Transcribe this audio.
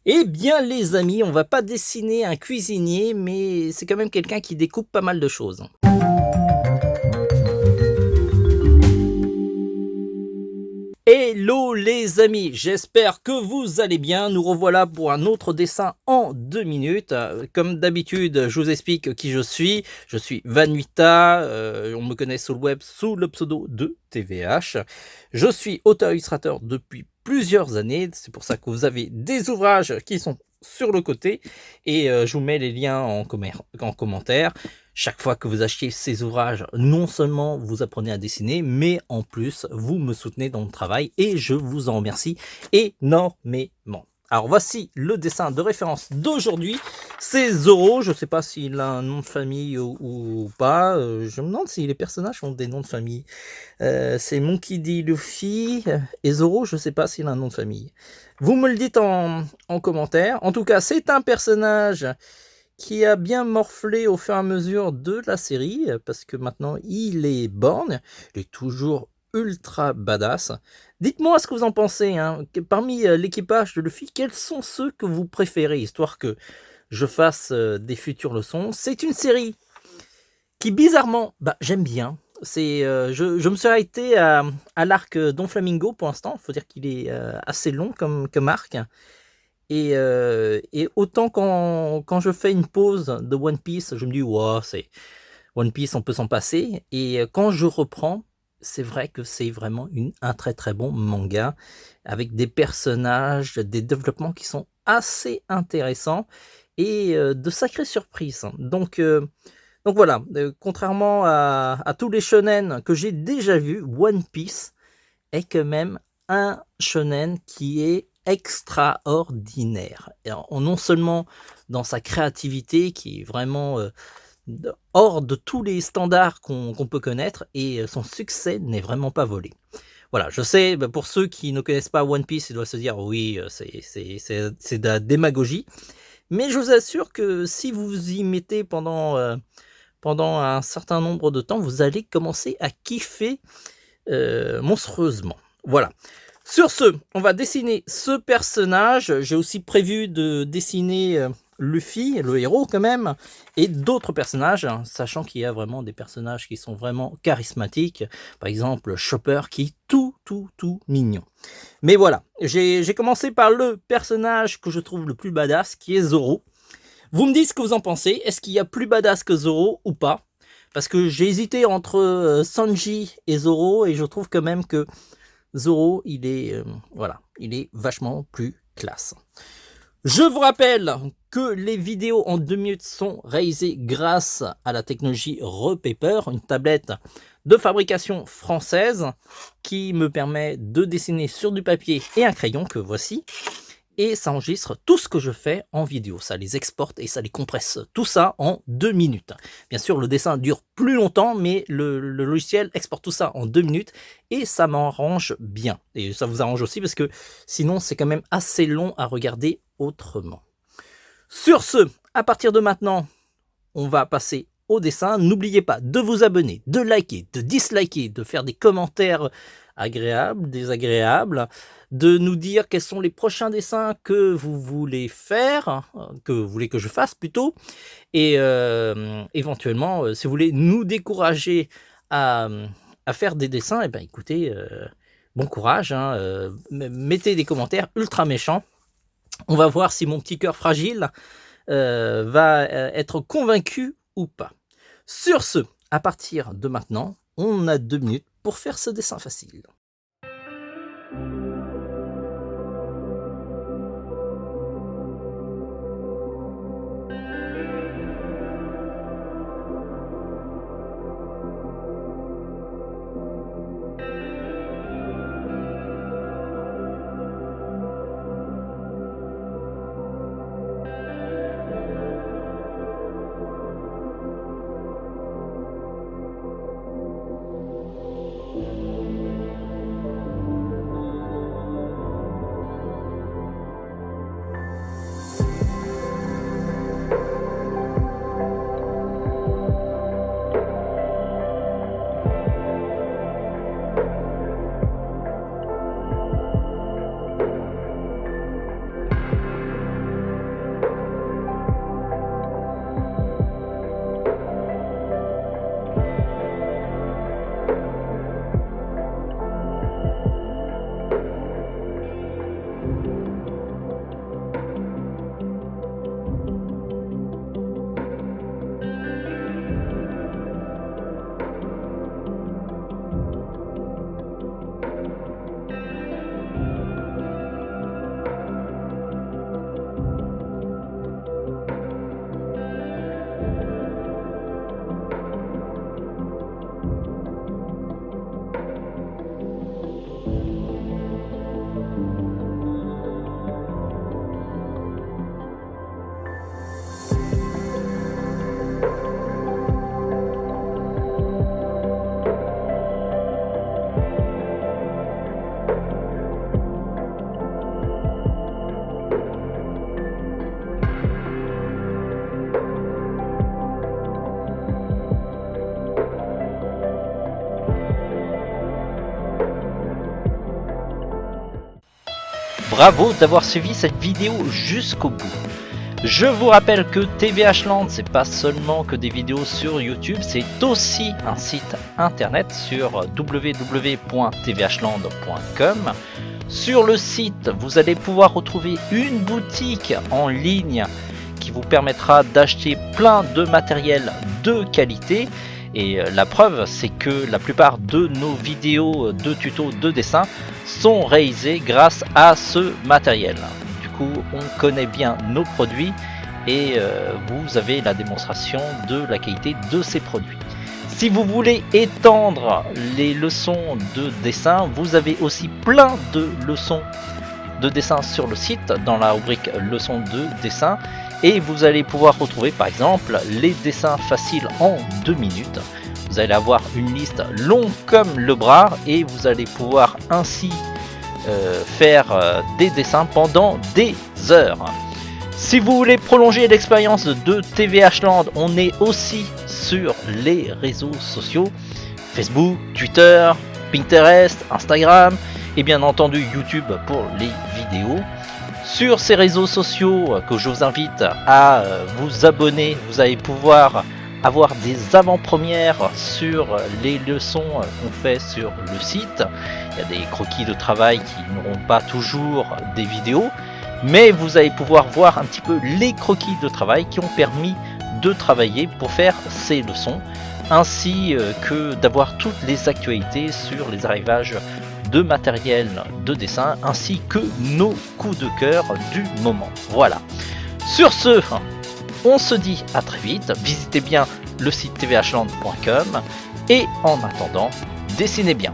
Eh bien les amis, on va pas dessiner un cuisinier, mais c'est quand même quelqu'un qui découpe pas mal de choses. Hello les amis, j'espère que vous allez bien. Nous revoilà pour un autre dessin en 2 minutes. Comme d'habitude, je vous explique qui je suis. Je suis Vanuita, on me connaît sur le web sous le pseudo de TVH. Je suis auteur-illustrateur depuis plusieurs années, c'est pour ça que vous avez des ouvrages qui sont sur le côté et je vous mets les liens en commentaire. Chaque fois que vous achetez ces ouvrages, non seulement vous apprenez à dessiner, mais en plus, vous me soutenez dans le travail et je vous en remercie énormément. Alors voici le dessin de référence d'aujourd'hui, c'est Zoro, je ne sais pas s'il a un nom de famille ou pas, je me demande si les personnages ont des noms de famille. C'est Monkey D. Luffy et Zoro, je ne sais pas s'il a un nom de famille. Vous me le dites en commentaire, en tout cas c'est un personnage qui a bien morflé au fur et à mesure de la série, parce que maintenant il est borgne, il est toujours ultra badass. Dites-moi ce que vous en pensez, hein. Parmi l'équipage de Luffy, quels sont ceux que vous préférez, histoire que je fasse des futures leçons. C'est une série qui bizarrement, j'aime bien. Je me suis arrêté à l'arc Don Flamingo pour l'instant, il faut dire qu'il est assez long comme arc. Et autant quand je fais une pause de One Piece, je me dis, wow, c'est One Piece, on peut s'en passer. Et quand je reprends, c'est vrai que c'est vraiment un très très bon manga, avec des personnages, des développements qui sont assez intéressants, et de sacrées surprises. Donc voilà, contrairement à tous les shonen que j'ai déjà vus, One Piece est quand même un shonen qui est extraordinaire. Non seulement dans sa créativité, qui est vraiment hors de tous les standards qu'on peut connaître, et son succès n'est vraiment pas volé. Voilà, je sais, pour ceux qui ne connaissent pas One Piece, ils doivent se dire, oui, c'est de la démagogie, mais je vous assure que si vous y mettez pendant un certain nombre de temps, vous allez commencer à kiffer monstrueusement. Voilà. Sur ce, on va dessiner ce personnage. J'ai aussi prévu de dessiner Luffy, le héros quand même, et d'autres personnages, hein, sachant qu'il y a vraiment des personnages qui sont vraiment charismatiques. Par exemple, Chopper qui est tout mignon. Mais voilà, j'ai commencé par le personnage que je trouve le plus badass, qui est Zoro. Vous me dites ce que vous en pensez. Est-ce qu'il y a plus badass que Zoro ou pas? Parce que j'ai hésité entre Sanji et Zoro, et je trouve quand même que Zoro, voilà, il est vachement plus classe. Je vous rappelle que les vidéos en 2 minutes sont réalisées grâce à la technologie Repaper, une tablette de fabrication française qui me permet de dessiner sur du papier et un crayon que voici. Et ça enregistre tout ce que je fais en vidéo. Ça les exporte et ça les compresse. Tout ça en 2 minutes. Bien sûr, le dessin dure plus longtemps, mais le logiciel exporte tout ça en 2 minutes et ça m'arrange bien. Et ça vous arrange aussi parce que sinon, c'est quand même assez long à regarder autrement. Sur ce, à partir de maintenant, on va passer au dessin. N'oubliez pas de vous abonner, de liker, de disliker, de faire des commentaires agréables, désagréables, de nous dire quels sont les prochains dessins que vous voulez faire, que vous voulez que je fasse plutôt, et éventuellement, si vous voulez nous décourager à faire des dessins, et ben écoutez, bon courage, hein, mettez des commentaires ultra méchants. On va voir si mon petit cœur fragile va être convaincu ou pas. Sur ce, à partir de maintenant, on a 2 minutes pour faire ce dessin facile. bravo d'avoir suivi cette vidéo jusqu'au bout. Je vous rappelle que TVH Land, c'est pas seulement que des vidéos sur YouTube, c'est aussi un site internet sur www.tvhland.com. Sur le site, vous allez pouvoir retrouver une boutique en ligne qui vous permettra d'acheter plein de matériel de qualité. Et la preuve, c'est que la plupart de nos vidéos de tutos de dessin sont réalisées grâce à ce matériel. Du coup, on connaît bien nos produits et vous avez la démonstration de la qualité de ces produits. Si vous voulez étendre les leçons de dessin, vous avez aussi plein de leçons de dessin sur le site dans la rubrique leçons de dessin. Et vous allez pouvoir retrouver par exemple les dessins faciles en 2 minutes. Vous allez avoir une liste longue comme le bras et vous allez pouvoir ainsi faire des dessins pendant des heures. Si vous voulez prolonger l'expérience de TVH Land, on est aussi sur les réseaux sociaux, Facebook, Twitter, Pinterest, Instagram et bien entendu YouTube pour les vidéos. Sur ces réseaux sociaux que je vous invite à vous abonner, vous allez pouvoir avoir des avant-premières sur les leçons qu'on fait sur le site. Il y a des croquis de travail qui n'auront pas toujours des vidéos, mais vous allez pouvoir voir un petit peu les croquis de travail qui ont permis de travailler pour faire ces leçons, ainsi que d'avoir toutes les actualités sur les arrivages de matériel de dessin ainsi que nos coups de cœur du moment. Voilà. Sur ce, on se dit à très vite. Visitez bien le site tvhland.com et en attendant, dessinez bien.